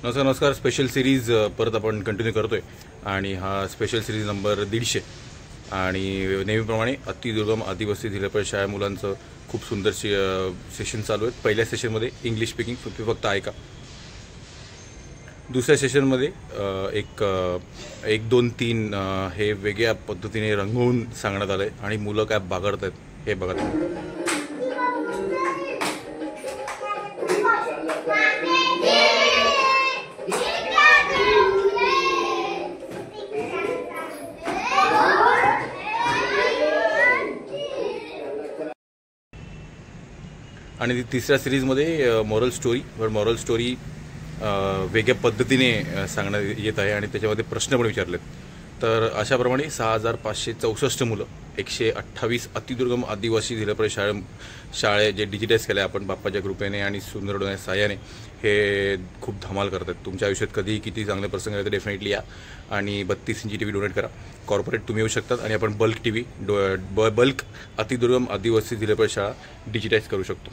नमस्कार. Special series परत आपण कंटिन्यू करतोय आणि हा स्पेशल सिरीज नंबर 150 आणि नेहमीप्रमाणे अतिदुर्गम आदिवासी जिल्हा शाळा मुलांचं खूप सुंदर सेशन चालू आहेत. पहिल्या सेशनमध्ये इंग्लिश स्पीकिंग फक्त ऐका. दुसऱ्या सेशनमध्ये एक 2 3 हे वेगळ्या पद्धतीने रंगवून सांगण्यात आलं आहे आणि मुलं काय बागडत आहेत हे बघा तुम्ही. आणि तिसऱ्या सिरीजमध्ये मॉरल स्टोरी वेगळ्या पद्धतीने सांगण्यात येत आहे आणि त्याच्यामध्ये प्रश्न पण विचारलेत. तर अशाप्रमाणे 6564 मुलं 128 अतिदुर्गम आदिवासी जिल्हा परिषद शाळे जे डिजिटाईज केले आपण बाप्पाच्या कृपेने आणि सुंदर साह्याने हे खूप धमाल करतात. तुमच्या आयुष्यात कधीही किती चांगले प्रसंग आले तर डेफिनेटली या आणि 32 इंची TV डोनेट करा. कॉर्पोरेट तुम्ही येऊ शकतात आणि आपण बल्क अतिदुर्गम आदिवासी जिल्हा परिषद शाळा डिजिटाईज करू शकतो.